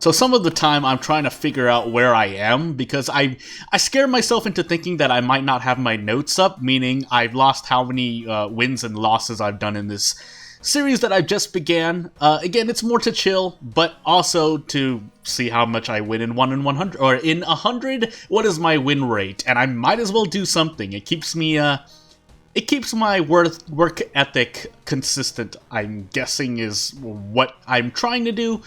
So some of the time I'm trying to figure out where I am because I scare myself into thinking that I might not have my notes up, meaning I've lost how many wins and losses I've done in this series that I've just began. Again, it's more to chill, but also to see how much I win in 1 in 100, or in 100, what is my win rate? And I might as well do something. It keeps me, it keeps my work ethic consistent, I'm guessing is what I'm trying to do.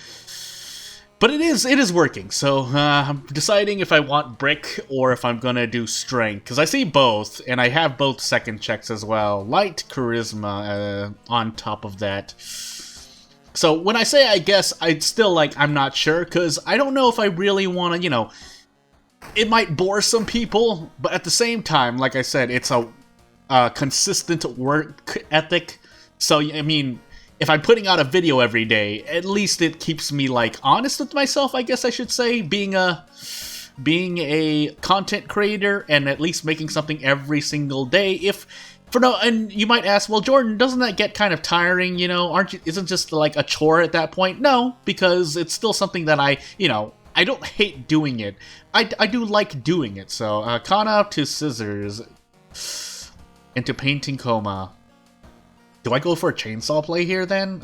But it is working, so I'm deciding if I want brick or if I'm gonna do strength, because I see both, and I have both second checks as well. Light charisma on top of that. So when I say I guess, I'd still I'm not sure, because I don't know if I really want to, it might bore some people, but at the same time, like I said, it's a consistent work ethic, so, I mean, if I'm putting out a video every day, at least it keeps me, honest with myself, I guess I should say, being a content creator and at least making something every single day. And you might ask, well, Jordan, doesn't that get kind of tiring, isn't just a chore at that point? No, because it's still something that I don't hate doing it. I do like doing it, so, Kana to scissors, into painting coma. Do I go for a chainsaw play here then?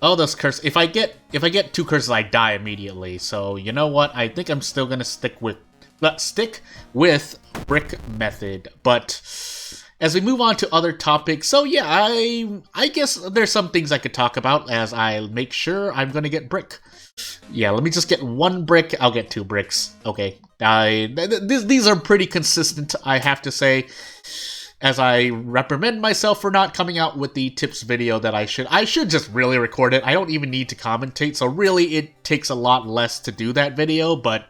Oh, those curses. If I get 2 curses, I die immediately. So you know what? I think I'm still gonna stick with brick method. But as we move on to other topics, so yeah, I guess there's some things I could talk about as I make sure I'm gonna get brick. Yeah, let me just get 1 brick. I'll get 2 bricks. Okay. These are pretty consistent, I have to say. As I reprimand myself for not coming out with the tips video that I should just really record it. I don't even need to commentate, so really it takes a lot less to do that video, but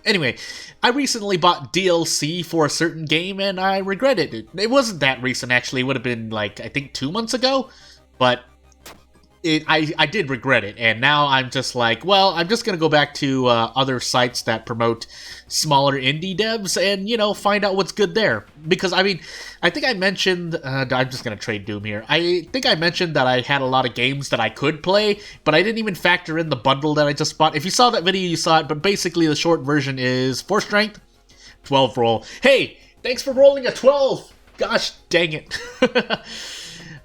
anyway, I recently bought DLC for a certain game and I regretted it. It wasn't that recent, actually. It would have been I think 2 months ago, but I did regret it, and now I'm just well, I'm just gonna go back to other sites that promote smaller indie devs and, find out what's good there. Because, I mean, I think I mentioned, I'm just gonna trade Doom here, I think I mentioned that I had a lot of games that I could play, but I didn't even factor in the bundle that I just bought. If you saw that video, you saw it, but basically the short version is 4 strength, 12 roll. Hey, thanks for rolling a 12! Gosh dang it.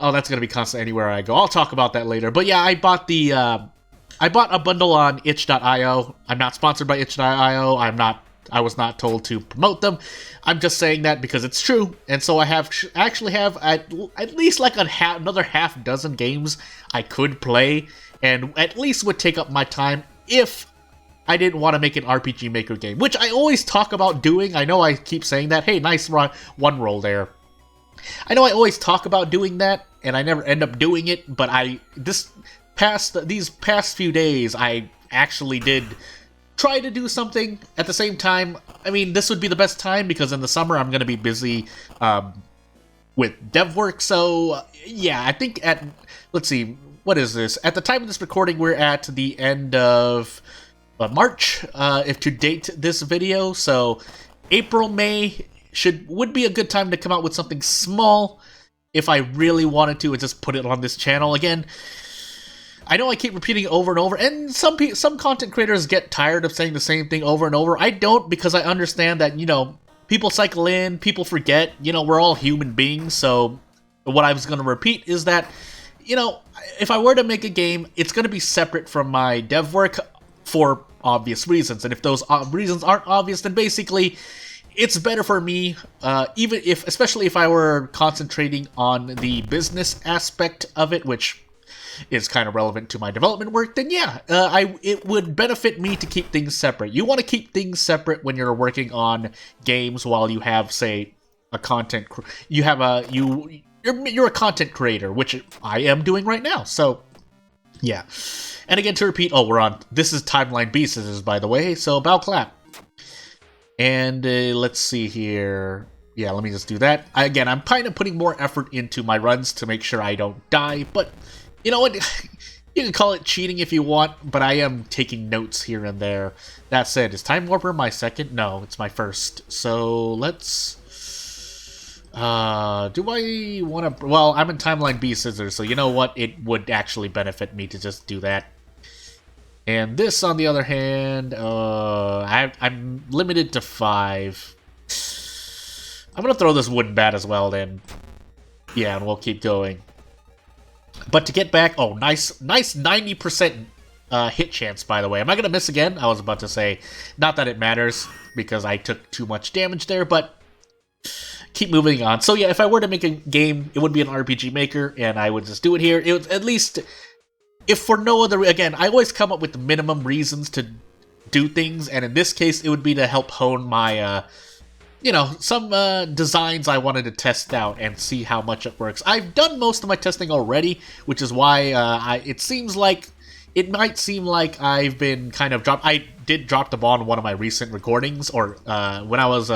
Oh, that's gonna be constant anywhere I go. I'll talk about that later. But yeah, I bought a bundle on itch.io. I'm not sponsored by itch.io. I was not told to promote them. I'm just saying that because it's true. And so I actually have at least another half dozen games I could play, and at least would take up my time if I didn't want to make an RPG Maker game, which I always talk about doing. I know I keep saying that. Hey, nice 1 roll there. I know I always talk about doing that, and I never end up doing it, but these past few days, I actually did try to do something. At the same time, I mean, this would be the best time, because in the summer I'm going to be busy with dev work, so yeah, I think let's see, what is this? At the time of this recording, we're at the end of March, if to date this video, so April, May would be a good time to come out with something small if I really wanted to and just put it on this channel. Again, I know I keep repeating it over and over, and some content creators get tired of saying the same thing over and over. I don't, because I understand that, people cycle in, people forget, we're all human beings, so what I was going to repeat is that, if I were to make a game, it's going to be separate from my dev work for obvious reasons, and if those reasons aren't obvious, then basically it's better for me, especially if I were concentrating on the business aspect of it, which is kind of relevant to my development work, then yeah, it would benefit me to keep things separate. You want to keep things separate when you're working on games while you have, say, you're a content creator, which I am doing right now, so yeah. And again, to repeat, this is Timeline B Scissors, by the way, so bow clap. And let's see here. Yeah, let me just do that. Again, I'm kind of putting more effort into my runs to make sure I don't die, but you know what? You can call it cheating if you want, but I am taking notes here and there. That said, is Time Warper my second? No, it's my first. So let's... do I want to... Well, I'm in Timeline B Scissors, so you know what? It would actually benefit me to just do that. And this, on the other hand, I'm limited to 5. I'm gonna throw this wooden bat as well, then. Yeah, and we'll keep going. But to get back, oh, nice 90% hit chance, by the way. Am I gonna miss again? I was about to say, not that it matters, because I took too much damage there, but keep moving on. So yeah, if I were to make a game, it would be an RPG Maker, and I would just do it here. It would, at least, if for no other, again, I always come up with the minimum reasons to do things, and in this case, it would be to help hone my, you know, some designs I wanted to test out and see how much it works. I've done most of my testing already, which is why it might seem like I've been kind of I did drop the ball in one of my recent recordings, or when I was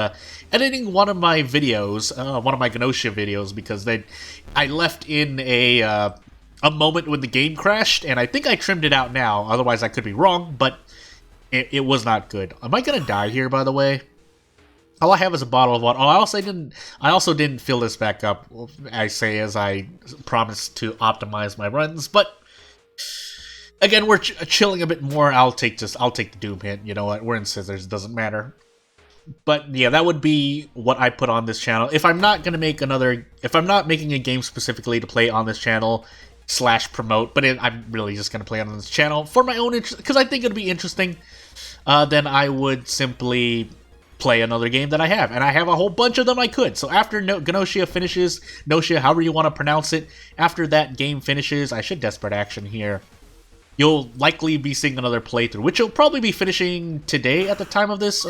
editing one of my videos, one of my Gnosia videos, because I left in a moment when the game crashed, and I think I trimmed it out now, otherwise I could be wrong, but it was not good. Am I gonna die here, by the way? All I have is a bottle of water. Oh, I also didn't fill this back up, I say, as I promised to optimize my runs, but again, we're chilling a bit more. I'll take the Doom hit. You know what? We're in scissors. It doesn't matter. But yeah, that would be what I put on this channel. If I'm not gonna make if I'm not making a game specifically to play on this channel / promote, but I'm really just gonna play on this channel for my own interest, because I think it'd be interesting, then I would simply play another game that I have, and I have a whole bunch of them I could. So after Gnosia finishes, Gnosia, however you want to pronounce it, after that game finishes, I should Desperate Action here. You'll likely be seeing another playthrough, which will probably be finishing today at the time of this,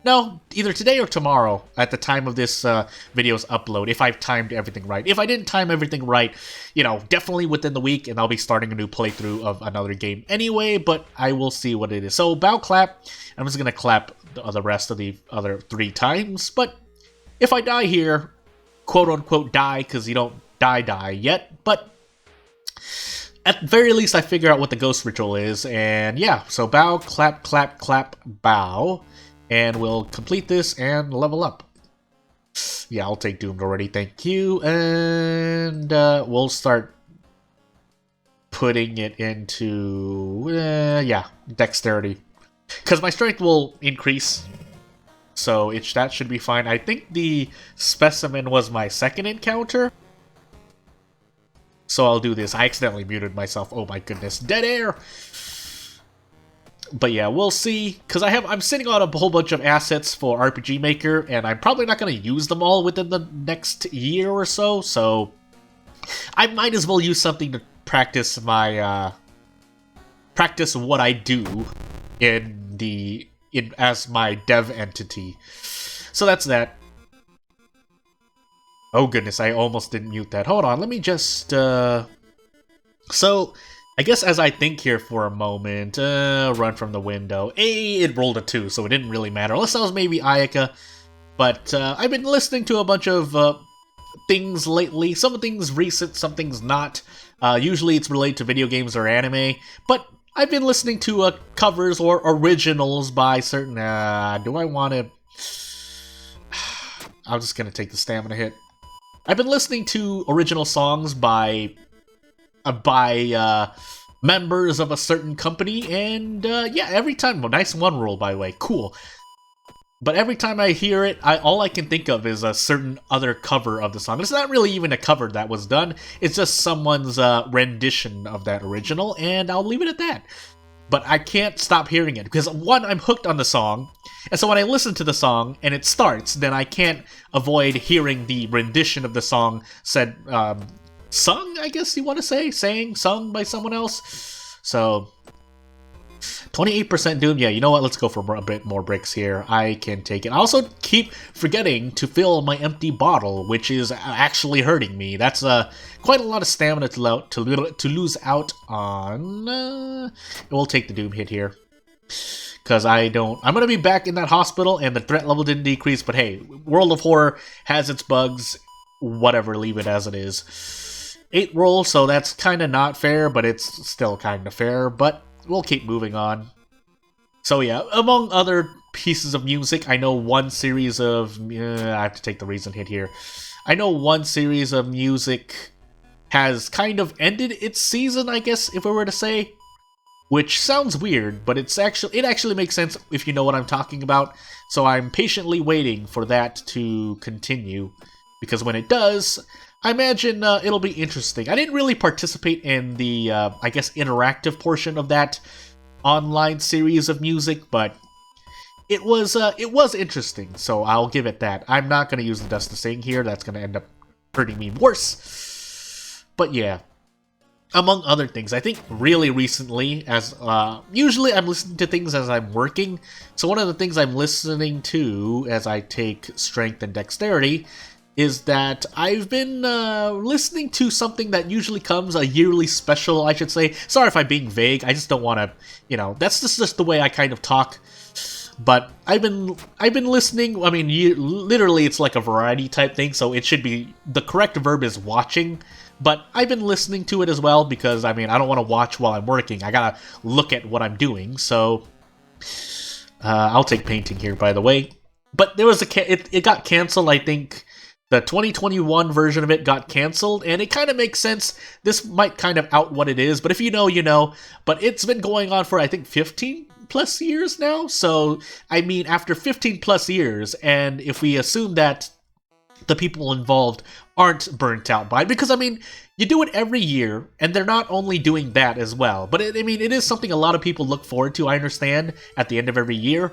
no, either today or tomorrow at the time of this video's upload, if I've timed everything right. If I didn't time everything right, you know, definitely within the week, and I'll be starting a new playthrough of another game anyway, but I will see what it is. So, bow clap, I'm just gonna clap the rest of the other 3 times, but if I die here, quote-unquote die, because you don't die yet, but at the very least, I figure out what the ghost ritual is, and yeah, so bow, clap, clap, clap, bow, and we'll complete this and level up. Yeah, I'll take Doomed already, thank you, and we'll start putting it into, yeah, dexterity, because my strength will increase, so that should be fine. I think the specimen was my second encounter. So I'll do this. I accidentally muted myself. Oh my goodness. Dead air! But yeah, we'll see. Because I'm sitting on a whole bunch of assets for RPG Maker, and I'm probably not going to use them all within the next year or so. So I might as well use something to practice my practice what I do as my dev entity. So that's that. Oh goodness, I almost didn't mute that. Hold on, let me just, So, I guess as I think here for a moment, run from the window. It rolled a 2, so it didn't really matter. Unless that was maybe Ayaka. But, I've been listening to a bunch of, things lately. Some things recent, some things not. Usually it's related to video games or anime. But I've been listening to, covers or originals by certain, do I want to... I'm just gonna take the stamina hit. I've been listening to original songs by members of a certain company, and yeah, every time, well, nice one roll, by the way, cool. But every time I hear it, all I can think of is a certain other cover of the song. It's not really even a cover that was done, it's just someone's rendition of that original, and I'll leave it at that. But I can't stop hearing it, because one, I'm hooked on the song, and so when I listen to the song, and it starts, then I can't avoid hearing the rendition of the song said, sung, I guess you want to say? Sung by someone else? So, 28% Doom, yeah, you know what, let's go for a bit more bricks here. I can take it. I also keep forgetting to fill my empty bottle, which is actually hurting me. That's quite a lot of stamina to lose out on. We'll take the Doom hit here. Because I'm going to be back in that hospital, and the threat level didn't decrease, but hey, World of Horror has its bugs. Whatever, leave it as it is. 8 roll, so that's kind of not fair, but it's still kind of fair, but we'll keep moving on. So yeah, among other pieces of music, I know one series of... I have to take the reason hit here. I know one series of music has kind of ended its season, I guess, if we were to say. which sounds weird, but it actually makes sense if you know what I'm talking about. So I'm patiently waiting for that to continue, because when it does, I imagine it'll be interesting. I didn't really participate in the, I guess, interactive portion of that online series of music, but it was interesting, so I'll give it that. I'm not going to use the Dust to Sing here. That's going to end up hurting me worse. But yeah, among other things, I think really recently, as usually I'm listening to things as I'm working, so one of the things I'm listening to as I take Strength and Dexterity is that I've been listening to something that usually comes, a yearly special, I should say. Sorry if I'm being vague, I just don't want to, that's just the way I kind of talk. But I've been listening. I mean, literally, it's like a variety type thing. So it should be, the correct verb is watching. But I've been listening to it as well because I mean I don't want to watch while I'm working. I gotta look at what I'm doing. So I'll take painting here, by the way. But there was it got canceled. I think the 2021 version of it got canceled, and it kind of makes sense. This might kind of out what it is, but if you know, you know. But it's been going on for I think 15 plus years now. So I mean, after 15 plus years, and if we assume that the people involved aren't burnt out by it, because I mean, you do it every year, and they're not only doing that as well, but I mean, it is something a lot of people look forward to, I understand, at the end of every year.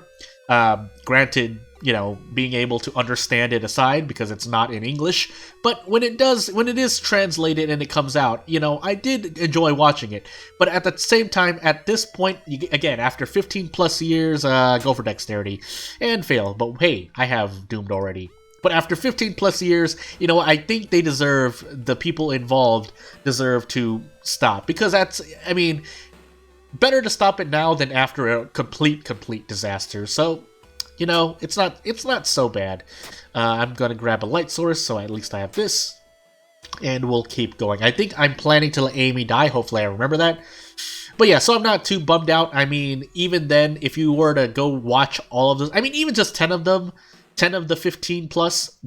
Granted, being able to understand it aside, because it's not in English, but when it is translated and it comes out, I did enjoy watching it. But at the same time, at this point, again, after 15 plus years, go for Dexterity, and fail, but hey, I have Doomed already. But after 15 plus years, I think the people involved deserve to stop, because I mean, better to stop it now than after a complete disaster. So, it's not so bad. I'm gonna grab a light source, so at least I have this, and we'll keep going. I think I'm planning to let Amy die. Hopefully, I remember that. But yeah, so I'm not too bummed out. I mean, even then, if you were to go watch all of this, I mean, even just 10 of them. 10 of the 15 plus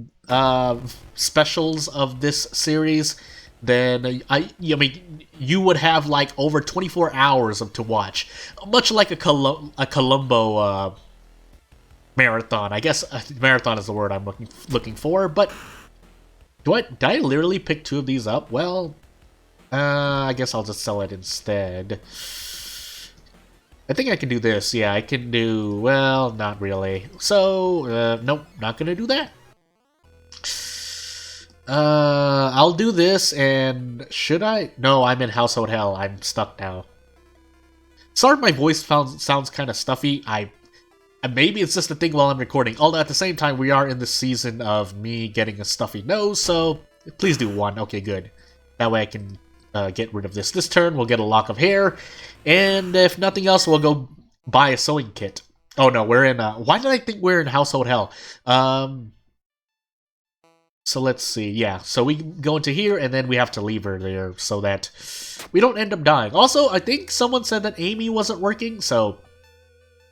specials of this series, then I mean, you would have like over 24 hours to watch, much like a Columbo marathon. I guess marathon is the word I'm looking for. But did I literally pick 2 of these up? Well, I guess I'll just sell it instead. I think I can do this. Yeah, I can do... Well, not really. So, nope, not gonna do that. I'll do this, and... Should I? No, I'm in Household Hell. I'm stuck now. Sorry if my voice sounds kind of stuffy. Maybe it's just a thing while I'm recording. Although, at the same time, we are in the season of me getting a stuffy nose, so... Please do 1. Okay, good. That way I can... get rid of this turn. We'll get a lock of hair, and if nothing else, we'll go buy a sewing kit. Oh no, we're in why did I think we're in Household Hell? So let's see. Yeah, so we go into here, and then we have to leave her there so that we don't end up dying. Also, I think someone said that Amy wasn't working, so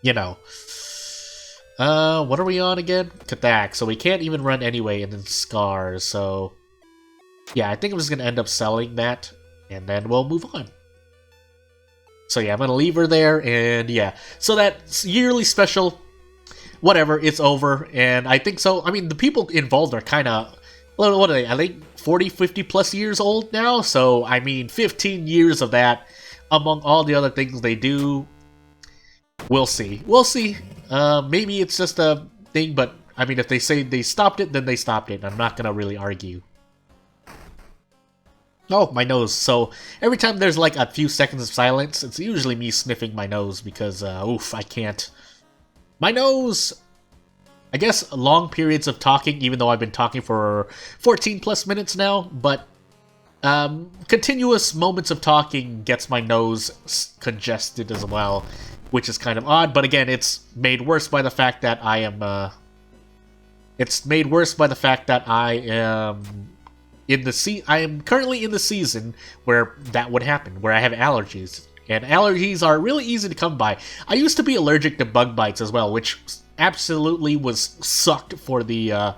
what are we on again? Kathak. So we can't even run anyway, and then Scars. So yeah, I think I'm just gonna end up selling that, and then we'll move on. So yeah, I'm gonna leave her there, and yeah. So that yearly special, whatever, it's over, and I think so. I mean, the people involved are kind of, what are they? I think 40, 50 plus years old now. So I mean, 15 years of that, among all the other things they do. We'll see. We'll see. Maybe it's just a thing, but I mean, if they say they stopped it, then they stopped it. I'm not gonna really argue. Oh, my nose. So, every time there's like a few seconds of silence, it's usually me sniffing my nose because, oof, I can't. My nose! I guess long periods of talking, even though I've been talking for 14 plus minutes now, but continuous moments of talking gets my nose congested as well, which is kind of odd, but again, it's made worse by the fact that I am, I am currently in the season where that would happen, where I have allergies. And allergies are really easy to come by. I used to be allergic to bug bites as well, which absolutely was sucked for the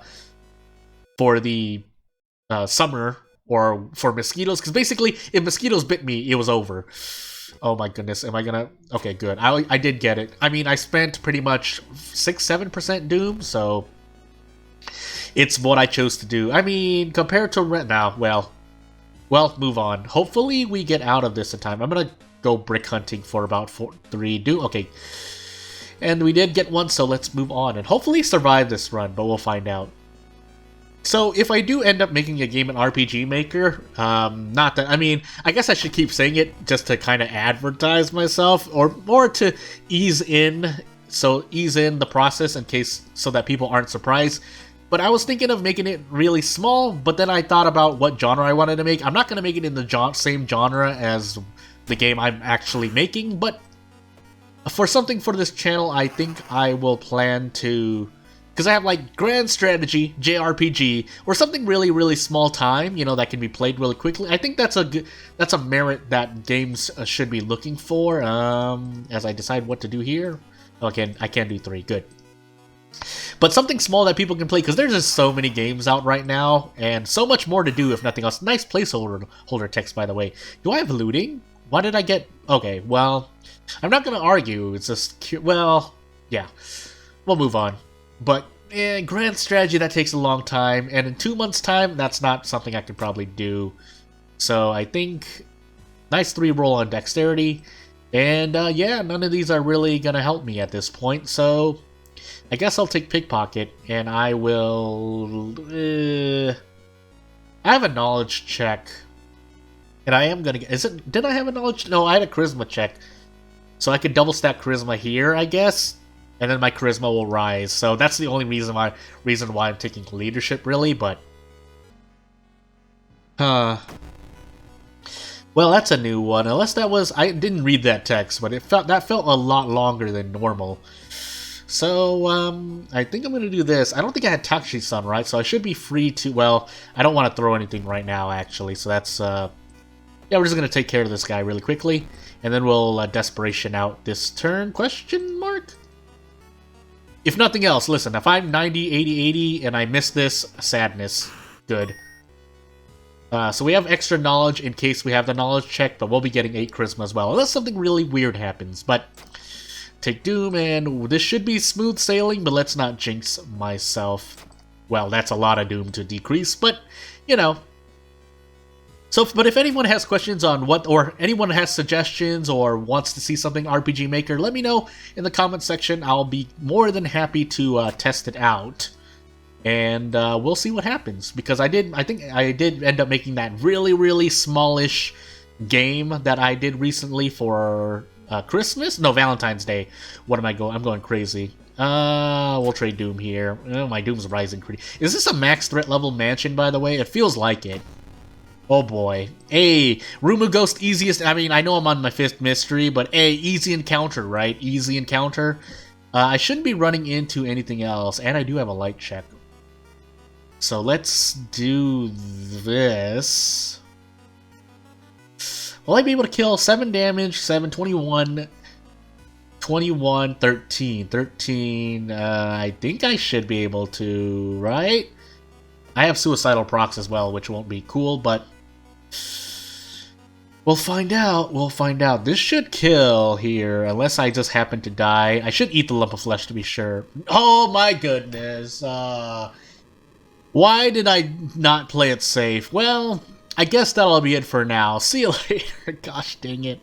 summer, or for mosquitoes, because basically, if mosquitoes bit me, it was over. Oh my goodness, am I gonna... Okay, good. I did get it. I mean, I spent pretty much 6-7% Doom, so... It's what I chose to do. I mean, compared to... Now, well, move on. Hopefully we get out of this in time. I'm gonna go brick hunting for about 3 Doom. Okay. And we did get one, so let's move on. And hopefully survive this run, but we'll find out. So, if I do end up making a game in RPG Maker, not that, I mean, I guess I should keep saying it just to kind of advertise myself, or more to ease in the process in case, so that people aren't surprised. But I was thinking of making it really small, but then I thought about what genre I wanted to make. I'm not going to make it in the same genre as the game I'm actually making, but for something for this channel, I think I will plan to... Because I have, like, Grand Strategy, JRPG, or something really, really small time, you know, that can be played really quickly. I think that's a merit that games should be looking for, as I decide what to do here. Okay, I can do 3, good. But something small that people can play, because there's just so many games out right now, and so much more to do, if nothing else. Nice placeholder text, by the way. Do I have looting? Why did I get... Okay, well, I'm not going to argue, it's just... Well, yeah, we'll move on. But Grand Strategy, that takes a long time, and in 2 months' time, that's not something I could probably do. So I think nice 3 roll on Dexterity, and yeah, none of these are really gonna help me at this point. So I guess I'll take Pickpocket, and I will. I have a Knowledge check, and I am gonna get. Did I have a Knowledge? No, I had a Charisma check, so I could double stack Charisma here, I guess. And then my charisma will rise. So that's the only reason why I'm taking leadership, really. But well, that's a new one. Unless that was... I didn't read that text, but that felt a lot longer than normal. So I think I'm gonna do this. I don't think I had Takushi-san, right? So I should be free to... Well, I don't want to throw anything right now, actually. So that's yeah, we're just gonna take care of this guy really quickly, and then we'll desperation out this turn? Question mark. If nothing else, listen, if I'm 90, 80, 80, and I miss this, sadness. Good. So we have extra knowledge in case we have the knowledge check, but we'll be getting 8 charisma as well, unless something really weird happens. But take Doom, and this should be smooth sailing, but let's not jinx myself. Well, that's a lot of Doom to decrease, but, you know. So, but if anyone has questions on what, or anyone has suggestions or wants to see something RPG Maker, let me know in the comment section. I'll be more than happy to test it out, and we'll see what happens. Because I think I did end up making that really, really smallish game that I did recently for Christmas? No, Valentine's Day. What am I going? I'm going crazy. We'll trade Doom here. Oh, my Doom's rising pretty. Is this a max threat level mansion, by the way? It feels like it. Oh boy. Hey, Rumu Ghost easiest... I mean, I know I'm on my 5th mystery, but hey, easy encounter, right? Easy encounter. I shouldn't be running into anything else, and I do have a light check. So let's do this. Will I be able to kill 7 damage, 7, 21, 21, 13. 13, I think I should be able to, right? I have suicidal procs as well, which won't be cool, but... We'll find out. We'll find out. This should kill here, unless I just happen to die. I should eat the lump of flesh to be sure. Oh my goodness. Why did I not play it safe? Well, I guess that'll be it for now. See you later. Gosh dang it.